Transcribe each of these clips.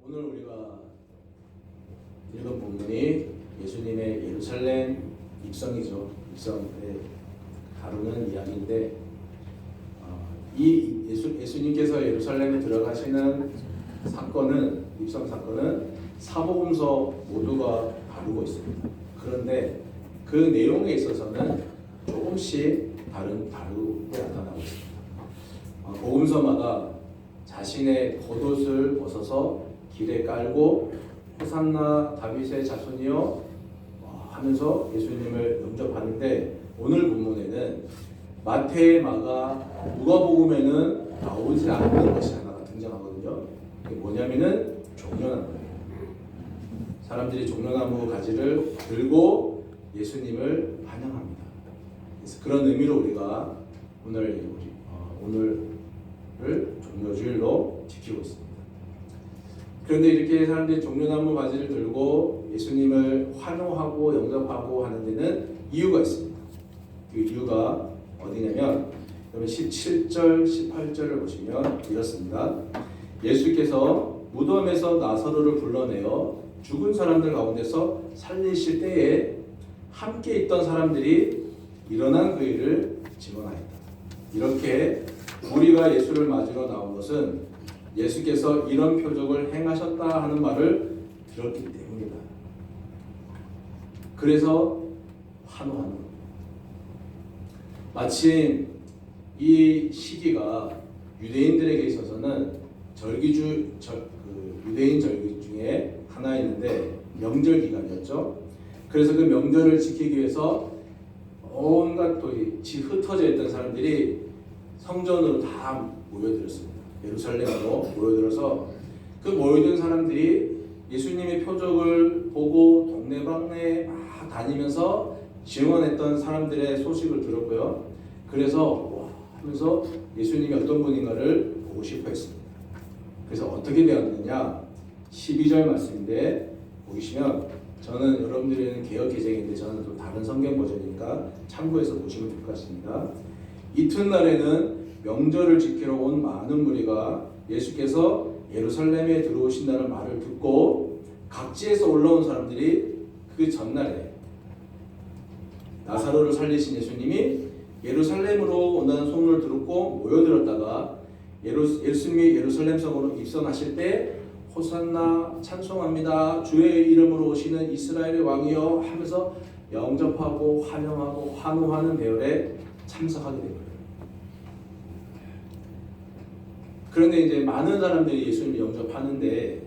오늘 우리가 읽은 본문이 예수님의 예루살렘 입성이죠. 입성을 다루는 이야기인데 이 예수님께서 예루살렘에 들어가시는 사건은 입성 사건은 사복음서 모두가 다루고 있습니다. 그런데 그 내용에 있어서는 조금씩 다르게 나타나고 있습니다. 복음서마다 자신의 겉옷을 벗어서 길에 깔고 호산나 다윗의 자손이여 하면서 예수님을 영접하는데, 오늘 본문에는 마태, 마가, 누가복음에는 나오지 않는 것이 하나가 등장하거든요. 그게 뭐냐면은 종려나무예요. 사람들이 종려나무 가지를 들고 예수님을 환영합니다. 그래서 그런 의미로 우리가 오늘을 종려주일로 지키고 있습니다. 그런데 이렇게 사람들이 종려나무 가지를 들고 예수님을 환호하고 영접하고 하는 데는 이유가 있습니다. 그 이유가 어디냐면 17절, 18절을 보시면 이렇습니다. 예수께서 무덤에서 나사로를 불러내어 죽은 사람들 가운데서 살리실 때에 함께 있던 사람들이 일어난 그 일을 증언하였다. 이렇게 우리가 예수를 맞으러 나온 것은 예수께서 이런 표적을 행하셨다 하는 말을 들었기 때문이다. 그래서 환호하는 겁니다. 마침 이 시기가 유대인들에게 있어서는 유대인 절기 중에 하나였는데 명절 기간이었죠. 그래서 그 명절을 지키기 위해서 온갖 흩어져 있던 사람들이 성전으로 다 모여들었습니다. 예루살렘으로 모여들어서 그 모여든 사람들이 예수님의 표적을 보고 동네방네 막 다니면서 증언했던 사람들의 소식을 들었고요. 그래서 하면서 예수님이 어떤 분인가를 보고 싶어 했습니다. 그래서 어떻게 되었느냐? 12절 말씀인데 보시면, 저는 여러분들은 개역개정인데 저는 또 다른 성경 버전이니까 참고해서 보시면 될 것 같습니다. 이튿날에는 명절을 지키러 온 많은 무리가 예수께서 예루살렘에 들어오신다는 말을 듣고 각지에서 올라온 사람들이 그 전날에 나사로를 살리신 예수님이 예루살렘으로 온다는 소문을 듣고 모여들었다가 예수님이 예루살렘 성으로 입성하실 때 호산나 찬송합니다, 주의 이름으로 오시는 이스라엘의 왕이여 하면서 영접하고 환영하고 환호하는 대열에 참석하게 된 거예요. 그런데 이제 많은 사람들이 예수님을 영접하는데,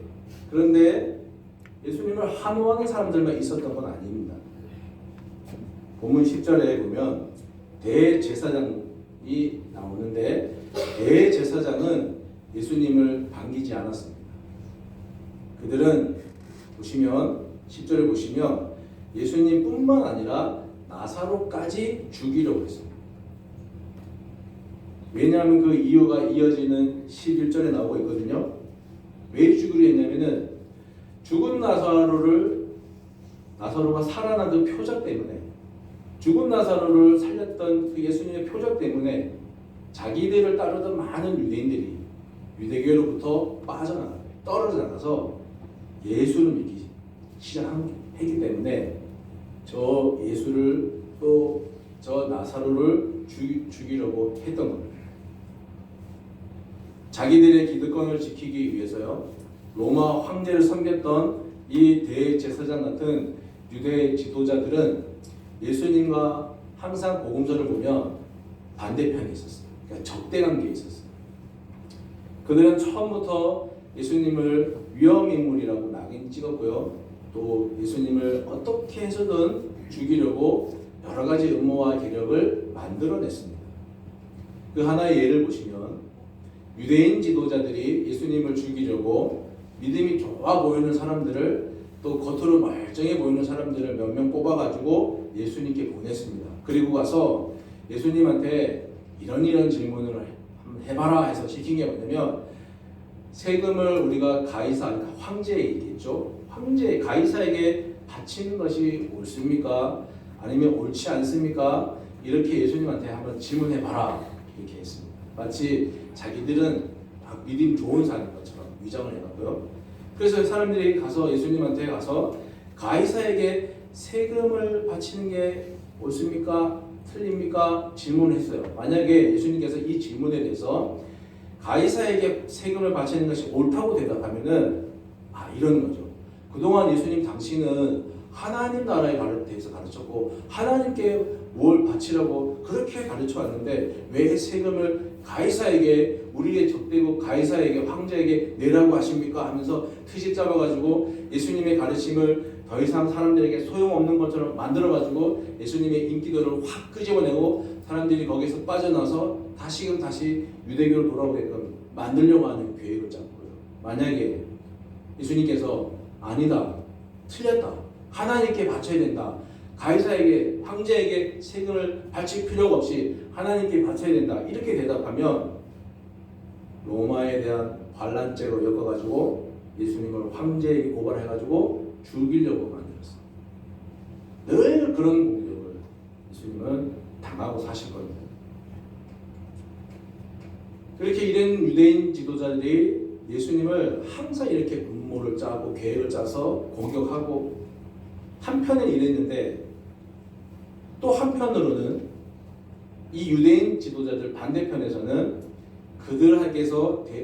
그런데 예수님을 환호하는 사람들만 있었던 건 아닙니다. 본문 10절에 보면 대제사장이 나오는데, 대제사장은 예수님을 반기지 않았습니다. 그들은 보시면 10절에 보시면 예수님뿐만 아니라 나사로까지 죽이려고 했습니다. 왜냐하면 그 이유가 이어지는 11절에 나오고 있거든요. 왜 죽이려 했냐면은 죽은 나사로가 살아난 그 표적 때문에, 죽은 나사로를 살렸던 그 예수님의 표적 때문에 자기들을 따르던 많은 유대인들이 유대교로부터 떨어져 나가서 예수를 믿기 시작했기 때문에 저 예수를 또 저 나사로를 죽이려고 했던 겁니다. 자기들의 기득권을 지키기 위해서요, 로마 황제를 섬겼던 이 대제사장 같은 유대 지도자들은 예수님과 항상 복음서를 보면 반대편에 있었어요. 그러니까 적대관계에 있었어요. 그들은 처음부터 예수님을 위험인물이라고 낙인 찍었고요, 또 예수님을 어떻게 해서든 죽이려고 여러 가지 음모와 계략을 만들어냈습니다. 그 하나의 예를 보시면, 유대인 지도자들이 예수님을 죽이려고 믿음이 좋아 보이는 사람들을, 또 겉으로 멀쩡해 보이는 사람들을 몇 명 뽑아가지고 예수님께 보냈습니다. 그리고 가서 예수님한테 이런 질문을 한번 해봐라 해서 시킨 게 뭐냐면, 세금을 우리가 황제에 있겠죠. 가이사에게 바치는 것이 옳습니까? 아니면 옳지 않습니까? 이렇게 예수님한테 한번 질문해봐라 이렇게 했습니다. 마치 자기들은 믿음 좋은 사람인 것처럼 위장을 해놨고요. 그래서 사람들이 가서 예수님한테 가서 가이사에게 세금을 바치는 게 옳습니까? 틀립니까? 질문했어요. 만약에 예수님께서 이 질문에 대해서 가이사에게 세금을 바치는 것이 옳다고 대답하면은 이러는 거죠. 그동안 예수님 당신은 하나님 나라에 대해서 가르쳤고 하나님께 뭘 바치라고 그렇게 가르쳐 왔는데 왜 세금을 가이사에게 우리의 적대국 가이사에게 황제에게 내라고 하십니까? 하면서 트집 잡아가지고 예수님의 가르침을 더 이상 사람들에게 소용없는 것처럼 만들어가지고 예수님의 인기도를 확 끄집어내고 사람들이 거기서 빠져나서 다시 유대교로 돌아오게끔 만들려고 하는 계획을 짰고요. 만약에 예수님께서 아니다, 틀렸다, 하나님께 바쳐야 된다, 가이사에게 황제에게 세금을 바칠 필요가 없이 하나님께 바쳐야 된다 이렇게 대답하면 로마에 대한 반란죄로 엮어가지고 예수님을 황제에게 고발해가지고 죽이려고 만들었어요. 늘 그런 공격을 예수님은 당하고 사실 겁니다. 그렇게 이런 유대인 지도자들이 예수님을 항상 이렇게 음모를 짜고 계획을 짜서 공격하고 한편은 이랬는데 또 한편으로는 이 유대인 지도자들 반대편에서는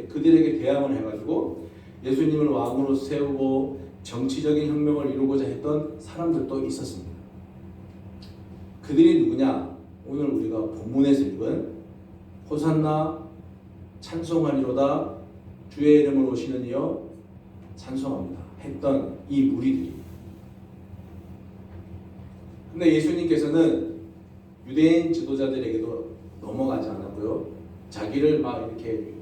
그들에게 대항을 해가지고 예수님을 왕으로 세우고 정치적인 혁명을 이루고자 했던 사람들도 있었습니다. 그들이 누구냐? 오늘 우리가 본문에서 읽은 호산나 찬송하리로다 주의 이름으로 오시는 이여 찬송합니다 했던 이 무리들이. 근데 예수님께서는 유대인 지도자들에게도 넘어가지 않았고요. 자기를 막 이렇게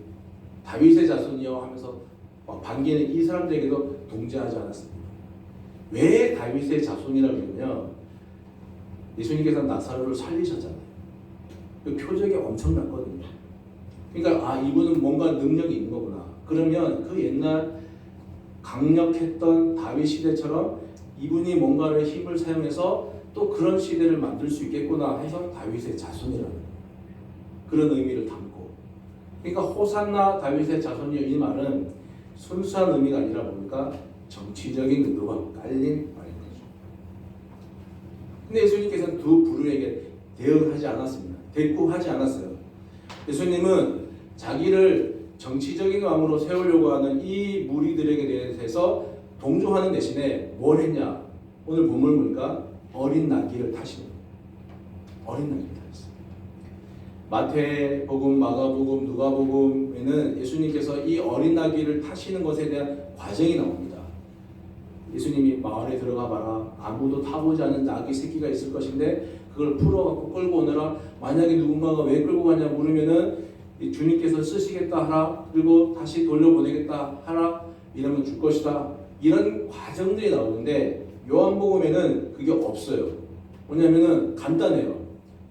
다윗의 자손이여 하면서 막 반기는 이 사람들에게도 동조하지 않았습니다. 왜 다윗의 자손이라고 했냐면 예수님께서 나사로를 살리셨잖아요. 그 표적이 엄청났거든요. 그러니까 이분은 뭔가 능력이 있는 거구나. 그러면 그 옛날 강력했던 다윗 시대처럼 이분이 뭔가를 힘을 사용해서 또 그런 시대를 만들 수 있겠구나 해서 다윗의 자손이라는 그런 의미를 담고, 그러니까 호산나 다윗의 자손이여 이 말은 순수한 의미가 아니라 뭡니까? 정치적인 의도가 깔린 말인 거죠. 근데 예수님께서는 두 부류에게 대응하지 않았습니다. 대꾸하지 않았어요. 예수님은 자기를 정치적인 왕으로 세우려고 하는 이 무리들에게 대해서 동조하는 대신에 뭘 했냐? 오늘 본문 보니까 어린 나귀를 타시는 거예요. 어린 나귀를 타셨어요. 마태복음, 마가복음, 누가복음에는 예수님께서 이 어린 나귀를 타시는 것에 대한 과정이 나옵니다. 예수님이 마을에 들어가 봐라. 아무도 타보지 않은 나귀 새끼가 있을 것인데 그걸 풀어갖고 끌고 오느라, 만약에 누군가가 왜 끌고 가냐 물으면은 주님께서 쓰시겠다 하라, 그리고 다시 돌려보내겠다 하라, 이러면 줄 것이다. 이런 과정들이 나오는데 요한복음에는 그게 없어요. 뭐냐면은 간단해요.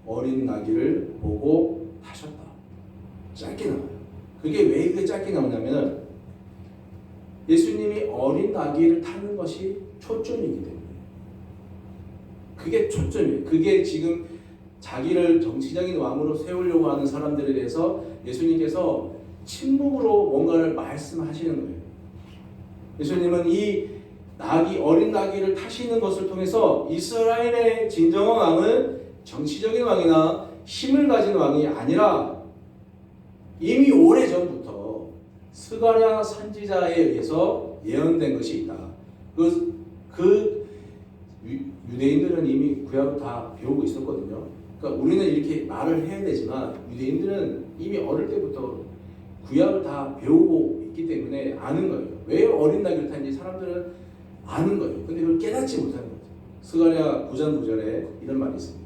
어린 나귀를 보고 타셨다. 짧게 나와요. 그게 왜 그렇게 짧게 나오냐면은 예수님이 어린 나귀를 타는 것이 초점이기 때문에. 그게 초점이에요. 그게 지금 자기를 정치적인 왕으로 세우려고 하는 사람들에 대해서 예수님께서 침묵으로 뭔가를 말씀하시는 거예요. 예수님은 이 어린 나귀를 타시는 것을 통해서 이스라엘의 진정한 왕은 정치적인 왕이나 힘을 가진 왕이 아니라 이미 오래전부터 스가랴 선지자에 의해서 예언된 것이 있다. 그 유대인들은 이미 구약을 다 배우고 있었거든요. 그러니까 우리는 이렇게 말을 해야 되지만 유대인들은 이미 어릴 때부터 구약을 다 배우고 있기 때문에 아는 거예요. 왜 어린 나귀를 타는지 사람들은 아는 거예요. 근데 그걸 깨닫지 못하는 거죠. 스가랴 9장 9절에 이런 말이 있습니다.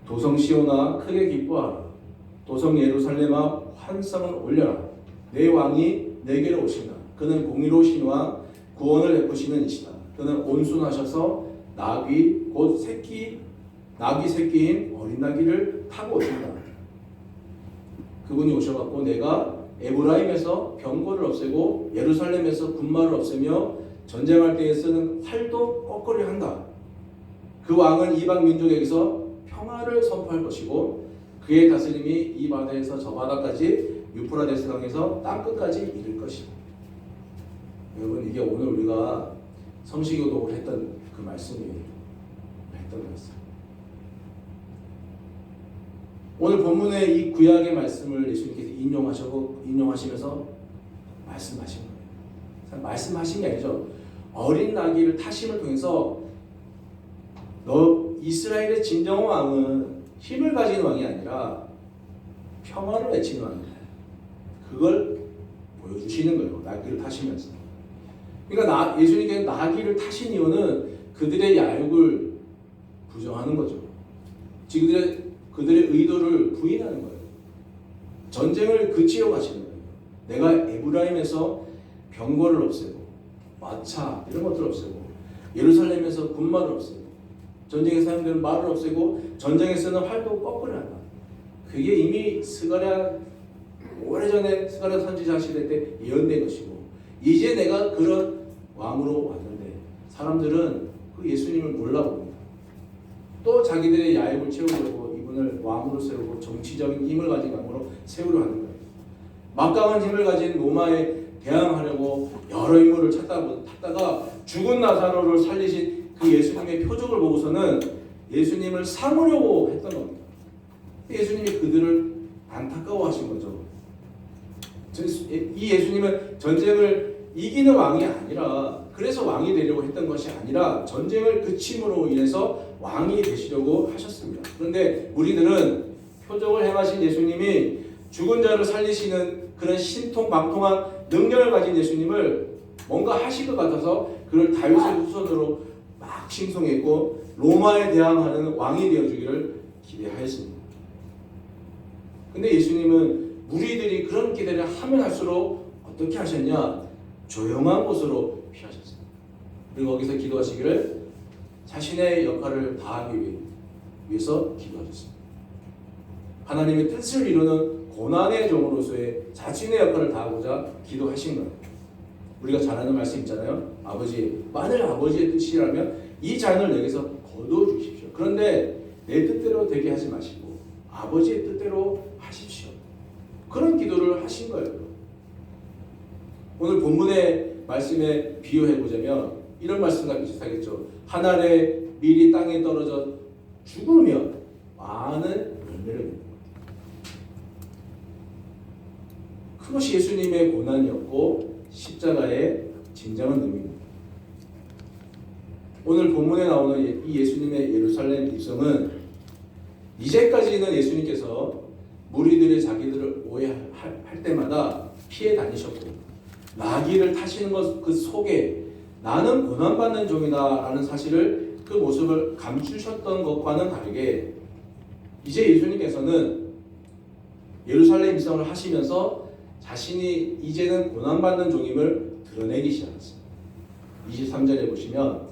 도성 시온아 크게 기뻐하라. 도성 예루살렘아 환성을 올려라. 내 왕이 내게로 오신다. 그는 공의로우신 왕, 구원을 베푸시는 이시다. 그는 온순하셔서 나귀 새끼인 어린 나귀를 타고 오신다. 그분이 오셔갖고 내가 에브라임에서 병거를 없애고 예루살렘에서 군마를 없애며 전쟁할 때에 쓰는 활도 꺾으려 한다. 그 왕은 이방 민족에게서 평화를 선포할 것이고 그의 다스림이 이 바다에서 저 바다까지 유프라데스 강에서 땅끝까지 이를 것이다. 여러분, 이게 오늘 우리가 성시교독을 했던 그 말씀이에요. 했던 말씀. 오늘 본문의 이 구약의 말씀을 예수님께서 인용하시면서 말씀하신 거예요. 말씀하신 게 아니죠. 어린 나귀를 타심을 통해서 이스라엘의 진정 왕은 힘을 가진 왕이 아니라 평화를 외치는 왕이다. 그걸 보여주시는 거예요. 나귀를 타시면서. 그러니까 예수님께서 나귀를 타신 이유는 그들의 야욕을 부정하는 거죠. 그들의 의도를 부인하는 거예요. 전쟁을 그치러 가시는 거예요. 내가 에브라임에서 병거를 없애고 마차 이런 것들을 없애고 예루살렘에서 군마를 없애고 전쟁에 사용되는 말을 없애고 전쟁에 쓰는 활도 거꾸로 한다. 그게 이미 오래전에 스가랴 선지자 시대 때 예언된 것이고, 이제 내가 그런 왕으로 왔는데 사람들은 그 예수님을 몰라봅니다. 또 자기들의 야욕을 채우려고 이분을 왕으로 세우고 정치적인 힘을 가진 왕으로 세우려 하는 거예요. 막강한 힘을 가진 로마에 대항하려고 여러 인물을 찾다가 죽은 나사로를 살리신 그 예수님의 표적을 보고서는 예수님을 삼으려고 했던 겁니다. 예수님이 그들을 안타까워하신 거죠. 이 예수님은 전쟁을 이기는 왕이 아니라, 그래서 왕이 되려고 했던 것이 아니라 전쟁을 그침으로 인해서 왕이 되시려고 하셨습니다. 그런데 우리들은 표적을 행하신 예수님이 죽은 자를 살리시는 그런 신통방통한 능력을 가진 예수님을 뭔가 하실 것 같아서 그를 다윗의 후손으로 막 칭송했고 로마에 대항하는 왕이 되어주기를 기대하였습니다. 근데 예수님은 무리들이 그런 기대를 하면 할수록 어떻게 하셨냐? 조용한 곳으로 피하셨습니다. 그리고 거기서 기도하시기를 자신의 역할을 다하기 위해서 기도하셨습니다. 하나님의 뜻을 이루는 고난의 종으로서의 자신의 역할을 다하고자 기도하신 거예요. 우리가 잘 아는 말씀 있잖아요. 아버지, 만일 아버지의 뜻이라면 이 잔을 내게서 거두어 주십시오. 그런데 내 뜻대로 되게 하지 마시고 아버지의 뜻대로 하십시오. 그런 기도를 하신 거예요. 오늘 본문의 말씀에 비유해 보자면 이런 말씀과 비슷하겠죠. 한 알의 밀이 땅에 떨어져 죽으면 많은 열매를 맺는 것. 그것이 예수님의 고난이었고 십자가의 진정한 의미입니다. 오늘 본문에 나오는 이 예수님의 예루살렘 입성은 이제까지는 예수님께서 무리들이 자기들을 오해할 때마다 피해 다니셨고 나귀를 타시는 것 그 속에 나는 고난받는 종이다 라는 사실을 그 모습을 감추셨던 것과는 다르게 이제 예수님께서는 예루살렘 입성을 하시면서 자신이 이제는 고난받는 종임을 드러내기 시작했습니다. 23절에 보시면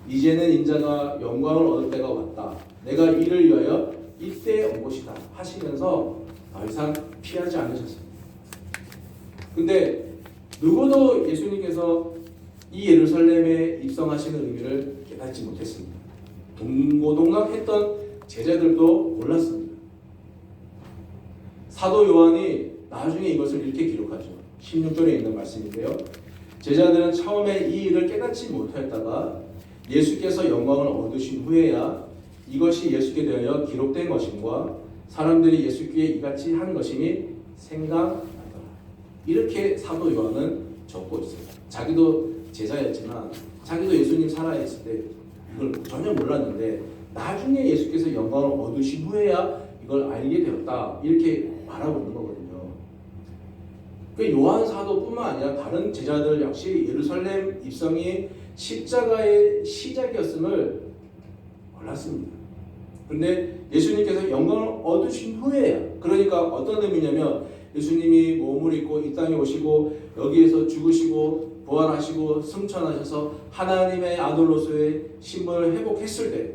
이제는 인자가 영광을 얻을 때가 왔다. 내가 이를 위하여 이때에 온 것이다 하시면서 더 이상 피하지 않으셨습니다. 근데 누구도 예수님께서 이 예루살렘에 입성하시는 의미를 깨닫지 못했습니다. 동고동락했던 제자들도 몰랐습니다. 사도 요한이 나중에 이것을 이렇게 기록하죠. 16절에 있는 말씀인데요. 제자들은 처음에 이 일을 깨닫지 못했다가 예수께서 영광을 얻으신 후에야 이것이 예수께 대하여 기록된 것임과 사람들이 예수께 이같이 한 것임이 생각나더라. 이렇게 사도 요한은 적고 있어요. 자기도 제자였지만 자기도 예수님 살아있을 때 이걸 전혀 몰랐는데 나중에 예수께서 영광을 얻으신 후에야 이걸 알게 되었다. 이렇게 말하고 있는 거거든요. 그 요한 사도뿐만 아니라 다른 제자들 역시 예루살렘 입성이 십자가의 시작이었음을 몰랐습니다. 그런데 예수님께서 영광을 얻으신 후에야, 그러니까 어떤 의미냐면 예수님이 몸을 입고 이 땅에 오시고 여기에서 죽으시고 부활하시고 승천하셔서 하나님의 아들로서의 신분을 회복했을 때,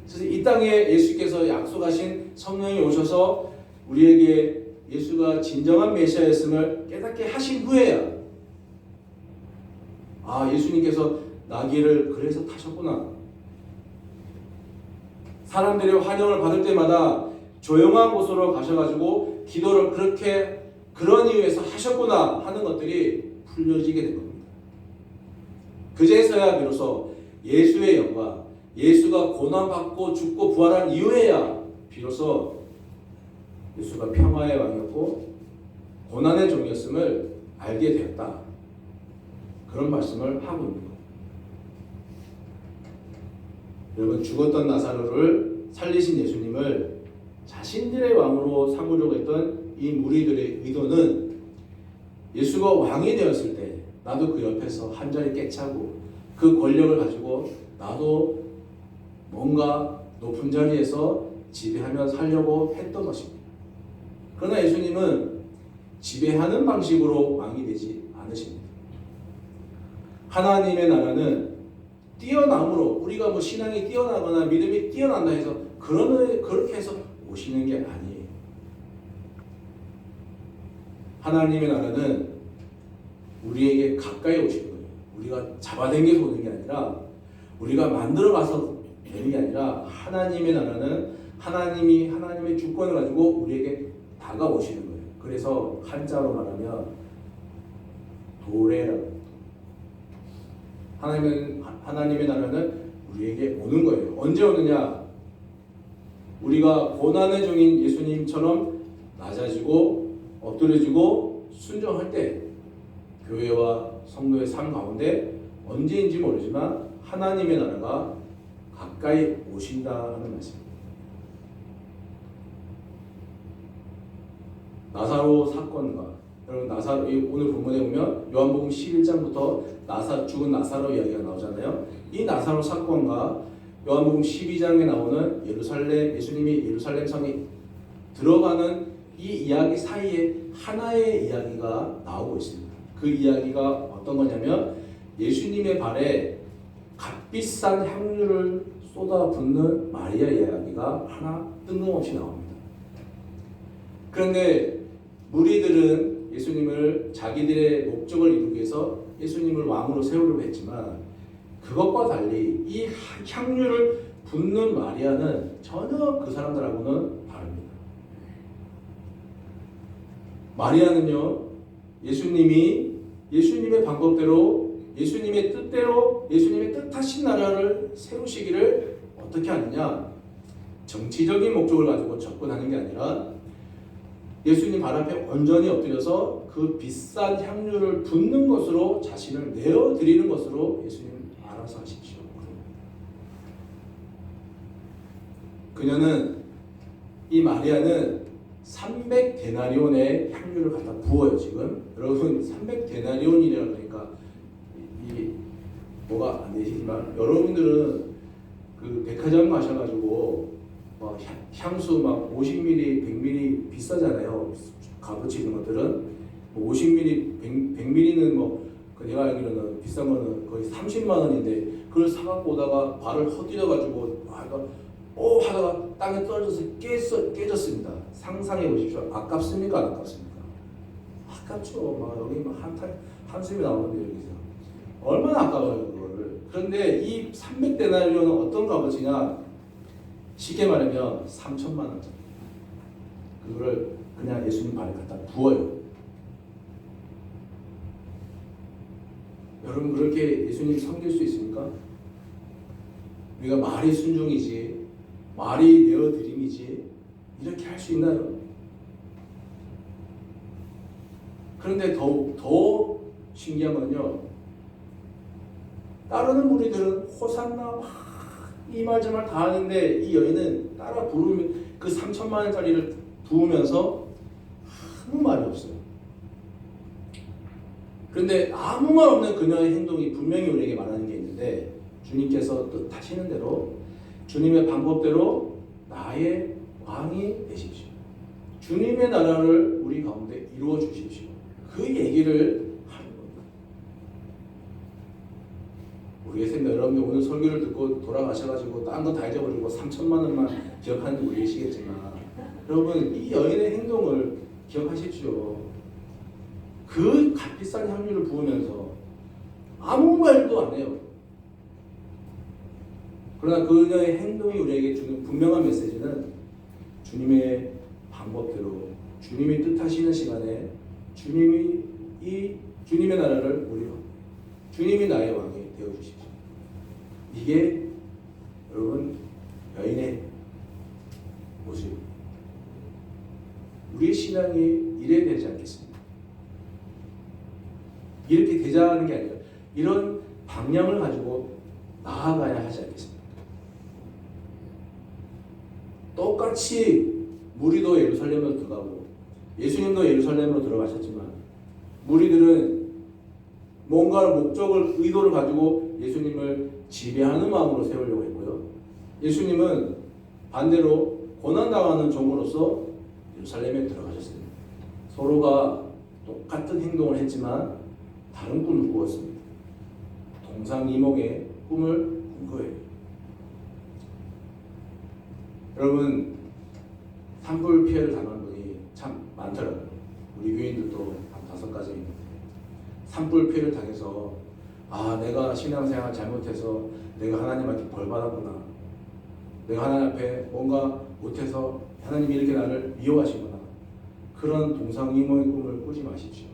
그래서 이 땅에 예수께서 약속하신 성령이 오셔서 우리에게 예수가 진정한 메시아였음을 깨닫게 하신 후에야 예수님께서 나귀를 그래서 타셨구나. 사람들의 환영을 받을 때마다 조용한 곳으로 가셔가지고 기도를 그런 이유에서 하셨구나 하는 것들이 풀려지게 된 겁니다. 그제서야 비로소 예수의 영광, 예수가 고난받고 죽고 부활한 이후에야 비로소 예수가 평화의 왕이었고 고난의 종이었음을 알게 되었다. 그런 말씀을 하고 있는 거예요. 여러분, 죽었던 나사로를 살리신 예수님을 자신들의 왕으로 삼으려고 했던 이 무리들의 의도는 예수가 왕이 되었을 때 나도 그 옆에서 한 자리 깨차고 그 권력을 가지고 나도 뭔가 높은 자리에서 지배하며 살려고 했던 것입니다. 그러나 예수님은 지배하는 방식으로 왕이 되지 않으십니다. 하나님의 나라는 뛰어남으로, 우리가 뭐 신앙이 뛰어나거나 믿음이 뛰어난다 해서 그렇게 해서 오시는 게 아니에요. 하나님의 나라는 우리에게 가까이 오시는 거예요. 우리가 잡아당겨서 오는 게 아니라, 우리가 만들어가서 되는 게 아니라, 하나님의 나라는 하나님의 주권을 가지고 우리에게 다가오시는 거예요. 그래서 한자로 말하면 도래라고 합니다. 하나님의 나라는 우리에게 오는 거예요. 언제 오느냐? 우리가 고난의 종인 예수님처럼 낮아지고 엎드려지고 순종할 때, 교회와 성도의 삶 가운데 언제인지 모르지만 하나님의 나라가 가까이 오신다 하는 말씀입니다. 나사로 사건과, 여러분, 오늘 본문에 보면 요한복음 11장부터 죽은 나사로 이야기가 나오잖아요. 이 나사로 사건과 요한복음 12장에 나오는 예수님이 예루살렘 성에 들어가는 이 이야기 사이에 하나의 이야기가 나오고 있습니다. 그 이야기가 어떤 거냐면, 예수님의 발에 값비싼 향유를 쏟아붓는 마리아 이야기가 하나 뜬금없이 나옵니다. 그런데 무리들은 예수님을 자기들의 목적을 이루기 위해서 예수님을 왕으로 세우려고 했지만, 그것과 달리 이 향유를 붓는 마리아는 전혀 그 사람들하고는 다릅니다. 마리아는요, 예수님의 방법대로, 예수님의 뜻대로, 예수님의 뜻하신 나라를 세우시기를 어떻게 하느냐? 정치적인 목적을 가지고 접근하는 게 아니라 예수님 발 앞에 온전히 엎드려서 그 비싼 향유를 붓는 것으로 자신을 내어드리는 것으로 예수님 알아서 하십시오. 이 마리아는 300데나리온의 향유를 갖다 부어요. 지금 여러분, 300데나리온이라 그러니까 이 뭐가 안 되시지만, 여러분들은 그 백화점 가셔가지고 막 향수 막 50ml, 100ml 비싸잖아요. 값어치 있는 것들은 50ml, 100ml는 뭐 내가 알기로는 비싼 거는 거의 30만 원인데, 그걸 사갖고 오다가 발을 헛디뎌가지고 하다가 땅에 떨어져서 깨졌습니다. 상상해 보십시오. 아깝습니까? 안 아깝습니까? 아깝죠. 막 여기 막 한숨이 나오는데 여기서 얼마나 아까워요 그거를. 그런데 이 300데나리온은 어떤 값어치냐? 쉽게 말하면 3천만 원짜리. 그거를 그냥 예수님 발에 갖다 부어요. 여러분, 그렇게 예수님 섬길 수 있습니까? 우리가 말이 순종이지, 말이 내어드림이지, 이렇게 할 수 있나요? 그런데 더 신기한 건요, 따르는 무리들은 호산나 이 말 저 말 다 하는데, 이 여인은 따라 부르면 그 3천만 원짜리를 부으면서 아무 말이 없어요. 그런데 아무 말 없는 그녀의 행동이 분명히 우리에게 말하는 게 있는데, 주님께서 뜻하시는 대로, 주님의 방법대로 나의 왕이 되십시오. 주님의 나라를 우리 가운데 이루어 주십시오. 그 얘기를 하는 겁니다. 모르겠습니다. 여러분들 오늘 설교를 듣고 돌아가셔가지고 딴 거 다 잊어버리고 3천만 원만 기억하는지 모르시겠지만, 여러분, 이 여인의 행동을 기억하십시오. 그 값비싼 향유를 부으면서 아무 말도 안 해요. 그러나 그녀의 행동이 우리에게 주는 분명한 메시지는, 주님의 방법대로, 주님이 뜻하시는 시간에 주님이 이 주님의 나라를 우리 왕, 주님이 나의 왕이 되어 주십시오. 이게 여러분 여인의 모습. 우리의 신앙이 이래야 되지 않겠습니까? 이렇게 되자는 게 아니라 이런 방향을 가지고 나아가야 하지 않겠습니까? 똑같이 무리도 예루살렘으로 들어가고 예수님도 예루살렘으로 들어가셨지만 무리들은 뭔가 목적을 의도를 가지고 예수님을 지배하는 마음으로 세우려고 했고요. 예수님은 반대로 고난당하는 종으로서 예루살렘에 들어가셨습니다. 서로가 똑같은 행동을 했지만 다른 꿈을 꾸었습니다. 동상이몽의 꿈을 꾼 거예요. 여러분, 산불 피해를 당한 분이 참 많더라고요. 우리 교인들도 한 5가지 있는데 산불 피해를 당해서 내가 신앙생활 잘못해서 내가 하나님한테 벌 받았구나. 내가 하나님 앞에 뭔가 못해서 하나님이 이렇게 나를 미워하시구나. 그런 동상이몽의 꿈을 꾸지 마십시오.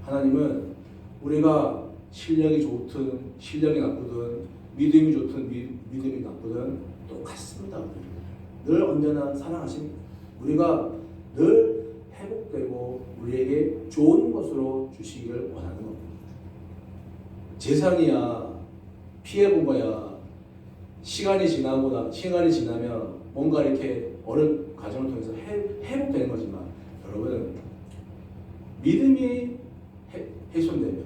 하나님은 우리가 실력이 좋든 실력이 나쁘든 믿음이 좋든 믿음이 나쁘든 똑같습니다. 늘 언제나 사랑하십니다. 우리가 늘 회복되고 우리에게 좋은 것으로 주시기를 원하는 겁니다. 재산이야 피해본 거야 시간이 지나면 뭔가 이렇게 어른 과정을 통해서 회복되는 거지만 여러분 믿음이 훼손되면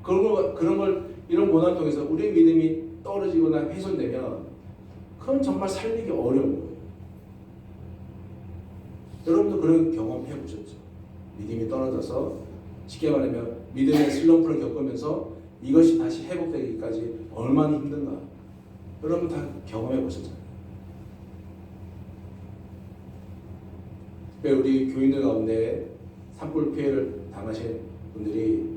그런 걸 이런 고난을 통해서 우리의 믿음이 떨어지거나 훼손되면 그건 정말 살리기 어려운 거예요. 여러분도 그런 경험 해보셨죠? 믿음이 떨어져서 쉽게 말하면 믿음의 슬럼프를 겪으면서 이것이 다시 회복되기까지 얼마나 힘든가 여러분 다 경험해 보셨잖아요. 우리 교인들 가운데 산불 피해를 당하신 분들이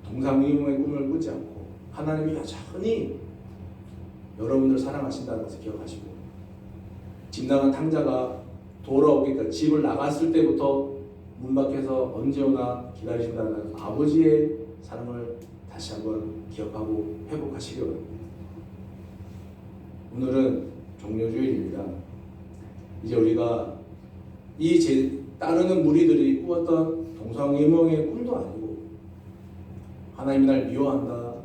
동상이몽의 꿈을 꾸지 않고 하나님이 여전히 여러분들 사랑하신다는 것을 기억하시고 집 나간 탕자가 돌아오기까지 집을 나갔을 때부터 문 밖에서 언제 오나 기다리신다는 아버지의 사랑을 다시 한번 기억하고 회복하시기 바랍니다. 오늘은 종료주일입니다. 이제 우리가 따르는 무리들이 꾸었던 동상이몽의 꿈도 아니고 하나님이 날 미워한다,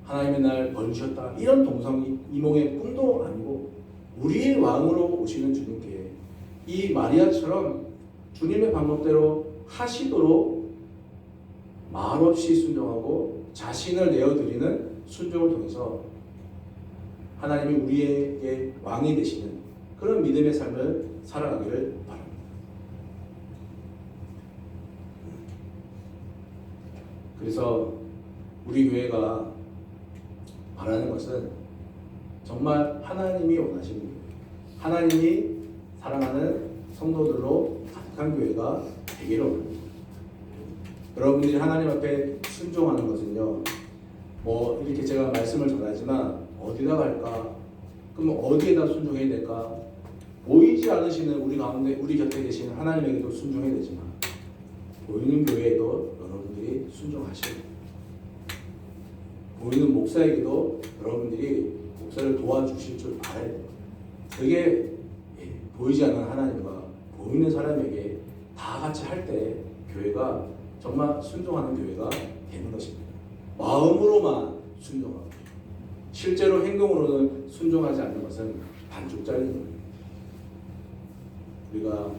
하나님이 날 벌주셨다 이런 동상이몽의 꿈도 아니고 우리의 왕으로 오시는 주님께 이 마리아처럼 주님의 방법대로 하시도록 말없이 순종하고 자신을 내어드리는 순종을 통해서 하나님이 우리에게 왕이 되시는 그런 믿음의 삶을 살아가기를 바랍니다. 그래서 우리 교회가 바라는 것은 정말 하나님이 원하시는 교회, 하나님이 사랑하는 성도들로 가득한 교회가 되기를 원합니다. 여러분들이 하나님 앞에 순종하는 것은요, 이렇게 제가 말씀을 전하지만 어디다 갈까? 그럼 어디에다 순종해야 될까? 보이지 않으시는 우리 가운데 우리 곁에 계시는 하나님에게도 순종해야 되지만 보이는 교회에도 여러분들이 순종하셔야 돼요. 보이는 목사에게도 여러분들이 목사를 도와주실 줄 알아야 돼요. 그게 보이지 않는 하나님과 보이는 사람에게 다 같이 할 때 교회가 정말 순종하는 교회가 되는 것입니다. 마음으로만 순종하고 실제로 행동으로는 순종하지 않는 것은 반쪽짜리인 겁니다. 우리가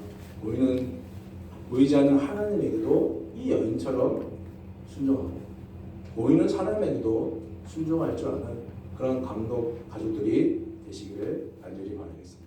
보이지 않는 하나님에게도 이 여인처럼 순종하고 보이는 사람에게도 순종할 줄 아는 그런 감독 가족들이 되시기를 간절히 바라겠습니다.